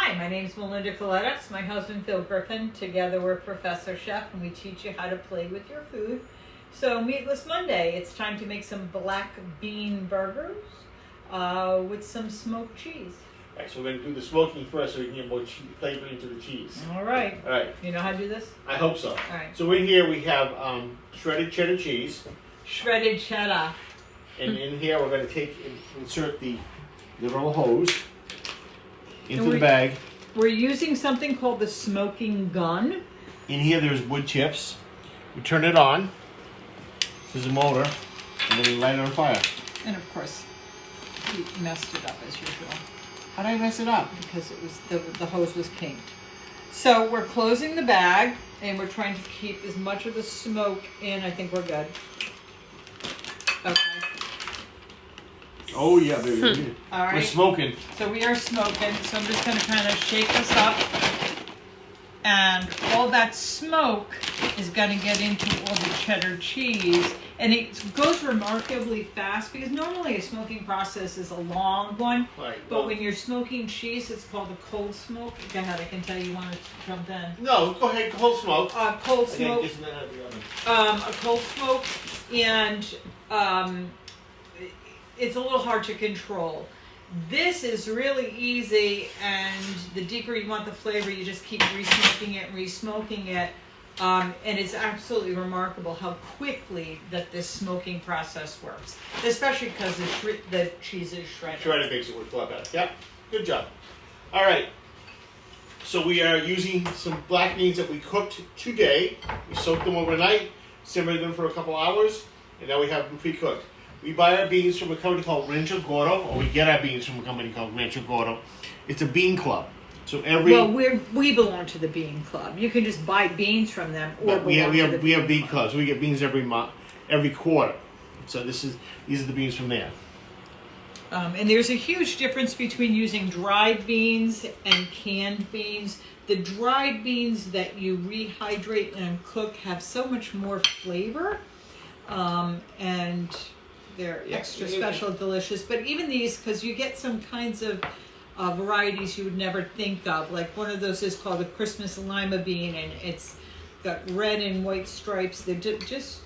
Hi, my name is Melinda Coletta. It's my husband Phil Griffin. Together we're Professor Chef and we teach you how to play with your food. So Meatless Monday, it's time to make some black bean burgers with some smoked cheese. All right, so we're going to do the smoking first so we can get more flavor into the cheese. All right. All right. You know how to do this? I hope so. All right. So in here we have shredded cheddar cheese. Shredded cheddar. And in here we're going to insert the little hose into the bag. We're using something called the smoking gun. In here there's wood chips. We turn it on. There's a motor. And then we light it on fire. And of course, we messed it up as usual. How did I mess it up? Because it was the hose was kinked. So we're closing the bag and we're trying to keep as much of the smoke in. I think we're good. Okay. Oh yeah, baby. All right. We're smoking. So we are smoking. So I'm just going to kind of shake this up. And all that smoke is going to get into all the cheddar cheese. And it goes remarkably fast because normally a smoking process is a long one. Right. But when you're smoking cheese, it's called a cold smoke. Go ahead, I can tell you want to jump in. No, go ahead, cold smoke. Cold smoke. A cold smoke. And it's a little hard to control. This is really easy, and the deeper you want the flavor, you just keep re-smoking it. And it's absolutely remarkable how quickly that this smoking process works, especially because the cheese is shredded. Shredded makes it work a lot better. Yep, good job. All right, so we are using some black beans that we cooked today. We soaked them overnight, simmered them for a couple hours, and now we have them pre-cooked. We buy our beans from a company called Rancho Gordo, or we get our beans from a company called Rancho Gordo. It's a bean club. So we belong to the bean club. You can just buy beans from them, or we have bean clubs. We get beans every month, every quarter. So these are the beans from there. And there's a huge difference between using dried beans and canned beans. The dried beans that you rehydrate and cook have so much more flavor, and they're extra special, delicious. But even these, because you get some kinds of varieties you would never think of. Like one of those is called a Christmas lima bean, and it's got red and white stripes. They're just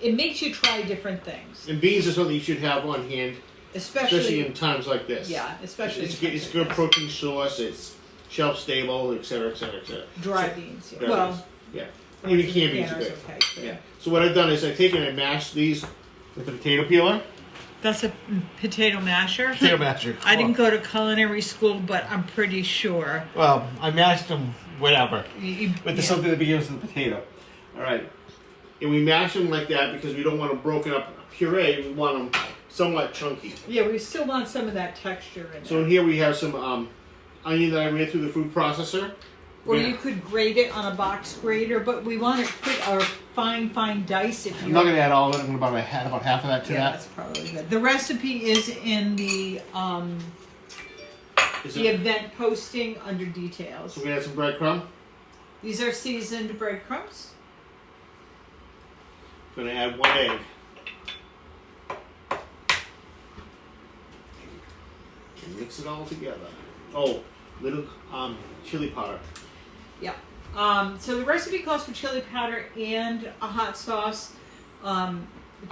it makes you try different things. And beans are something you should have on hand, especially in times like this. Yeah, especially it's a good protein source. It's shelf stable, etc., etc., etc. Dry beans. Yeah. Well, yeah. Even canned beans are good. Okay, yeah. So what I've done is I've taken and mashed these with a potato peeler. That's a potato masher? Potato masher. I didn't go to culinary school, but I'm pretty sure. Well, I mashed them, whatever. With something that begins with a potato. All right. And we mash them like that because we don't want them broken up puree. We want them somewhat chunky. Yeah, we still want some of that texture in there. So in here we have some onion that I ran through the food processor. Or you could grate it on a box grater, but we want it quick or fine dice. I'm not going to add all of it. I'm going to add about half of that to that. That's probably good. The recipe is in the event posting under details. So we're going to add some breadcrumb. These are seasoned breadcrumbs. Going to add 1 egg. And mix it all together. Oh, little chili powder. Yeah. So the recipe calls for chili powder and a hot sauce. I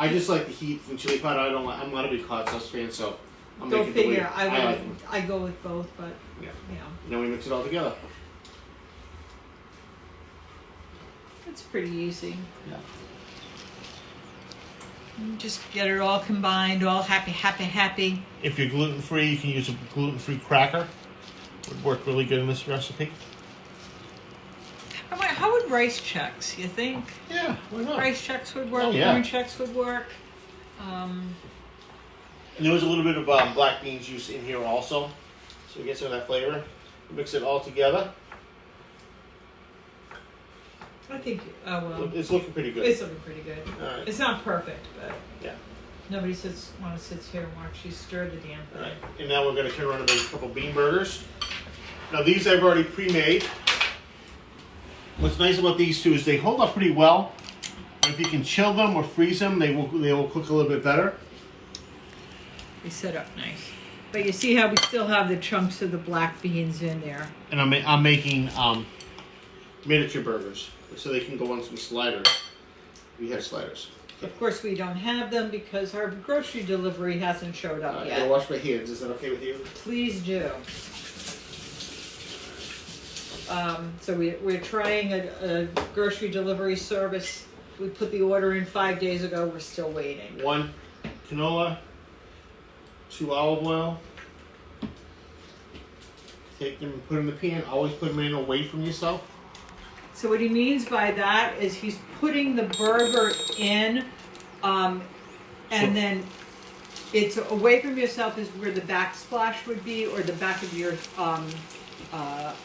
just like the heat from chili powder. I'm not a big hot sauce fan, so I'm Go making figure. I go with both, but yeah. You know. And then we mix it all together. It's pretty easy. Yeah. Just get it all combined, all happy. If you're gluten free, you can use a gluten free cracker. Would work really good in this recipe. How would rice checks, you think? Yeah, why not? Rice checks would work, corn checks would work. And there was a little bit of black beans juice in here also. So we get some of that flavor. Mix it all together. I think, it's looking pretty good. It's looking pretty good. All right. It's not perfect, but yeah. Nobody want to sit here and watch you stir the damn thing. All right. And now we're going to turn around and make a couple bean burgers. Now these I've already pre-made. What's nice about these two is they hold up pretty well. If you can chill them or freeze them, they will cook a little bit better. They set up nice. But you see how we still have the chunks of the black beans in there. And I'm making miniature burgers so they can go on some sliders. We have sliders. Of course, we don't have them because our grocery delivery hasn't showed up I yet. gotta wash my hands. Is that okay with you? Please do. So we're trying a grocery delivery service. We put the order in 5 days ago. We're still waiting. 1 canola, 2 olive oil. Take them and put them in the pan. Always put them in away from yourself. So what he means by that is he's putting the burger in, and then it's away from yourself is where the backsplash would be, or the back of your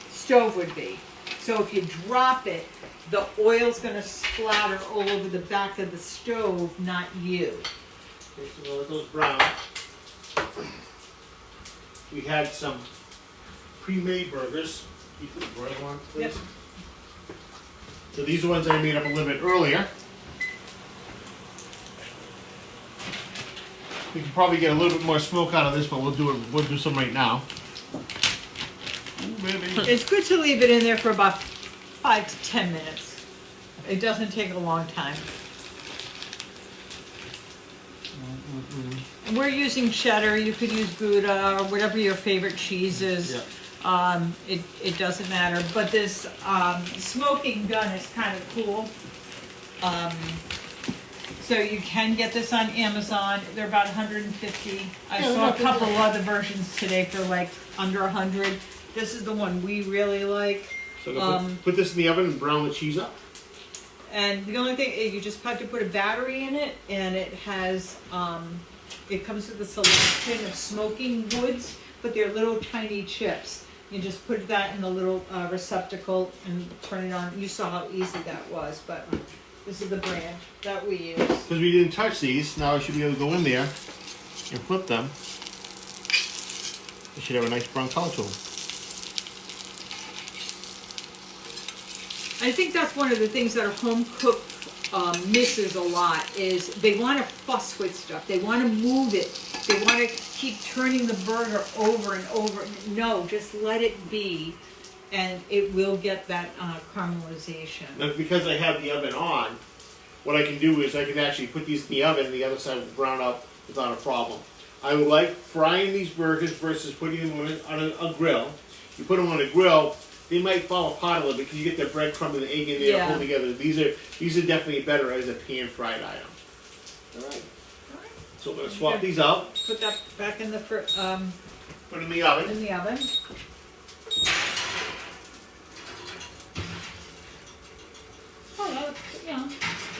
stove would be. So if you drop it, the oil's going to splatter all over the back of the stove, not you. Okay, so we'll let those brown. We had some pre-made burgers. You put the broil on, please. Yep. So these are ones I made up a little bit earlier. We can probably get a little bit more smoke out of this, but we'll do some right now. Ooh, baby. It's good to leave it in there for about 5 to 10 minutes. It doesn't take a long time. And we're using cheddar. You could use Gouda or whatever your favorite cheese is. Yeah. It doesn't matter. But this smoking gun is kind of cool. So you can get this on Amazon. They're about 150. I saw a couple other versions today for like under 100. This is the one we really like. So put this in the oven and brown the cheese up. And the only thing is you just have to put a battery in it, and it has it comes with a selection of smoking woods, but they're little tiny chips. You just put that in the little receptacle and turn it on. You saw how easy that was, but this is the brand that we use. Because we didn't touch these, now I should be able to go in there and flip them. They should have a nice brown color to them. I think that's one of the things that a home cook misses a lot is they want to fuss with stuff. They want to move it. They want to keep turning the burger over and over. No, just let it be, and it will get that caramelization. Now, because I have the oven on, what I can do is I can actually put these in the oven and the other side will brown up without a problem. I would like frying these burgers versus putting them on a grill. You put them on a grill, they might fall apart a little bit because you get the breadcrumb and the egg in there Yeah. pulled together. These are definitely better as a pan fried item. All right. So we're gonna swap these out. Put that back in the Put in the oven. in the oven. Oh, no, you know.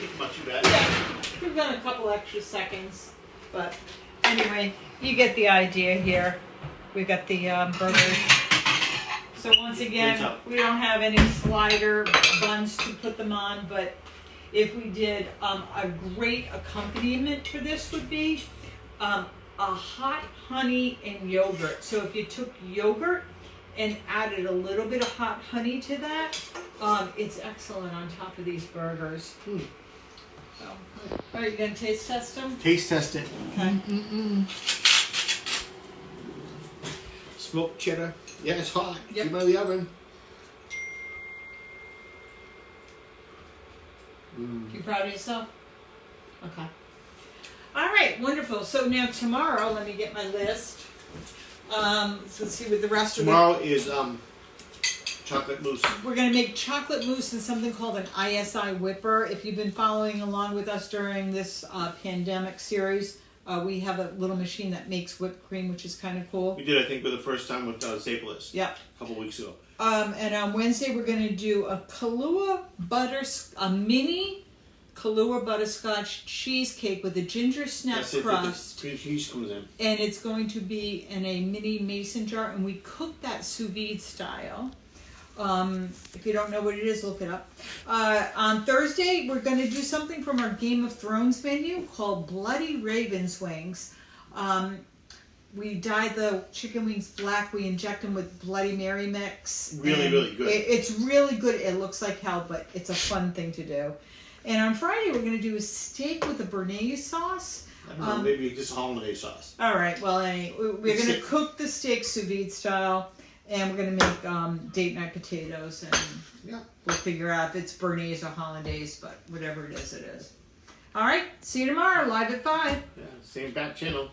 It's much too bad. Yeah, we've done a couple extra seconds, but anyway, you get the idea here. We got the burgers. So once again, we don't have any slider buns to put them on, but if we did a great accompaniment for this would be a hot honey and yogurt. So if you took yogurt and added a little bit of hot honey to that, it's excellent on top of these burgers. So, are you going to taste test them? Taste test it. Okay. Smoked cheddar. Yeah, it's hot. Yep. Keep it out of the oven. You proud of yourself? Okay. All right, wonderful. So now tomorrow, let me get my list. So let's see what the rest Tomorrow is chocolate mousse. We're going to make chocolate mousse and something called an ISI whipper. If you've been following along with us during this pandemic series, we have a little machine that makes whipped cream, which is kind of cool. We did, I think, for the first time with Staples. Yep. A couple weeks ago. And on Wednesday, we're going to do a mini Kahlua butterscotch cheesecake with a ginger snap crust. The cream cheese comes in. And it's going to be in a mini mason jar, and we cook that sous vide style. If you don't know what it is, look it up. On Thursday, we're going to do something from our Game of Thrones menu called Bloody Raven's Wings. We dye the chicken wings black. We inject them with Bloody Mary mix. Really good. It's really good. It looks like hell, but it's a fun thing to do. And on Friday, we're going to do a steak with a béarnaise sauce. I don't know, maybe just hollandaise sauce. All right. Well, anyway, we're going to cook the steak sous vide style, and we're going to make date night potatoes, and we'll figure out if it's Béarnaise or hollandaise, but whatever it is, it is. All right. See you tomorrow, live at 5. Yeah, same back channel.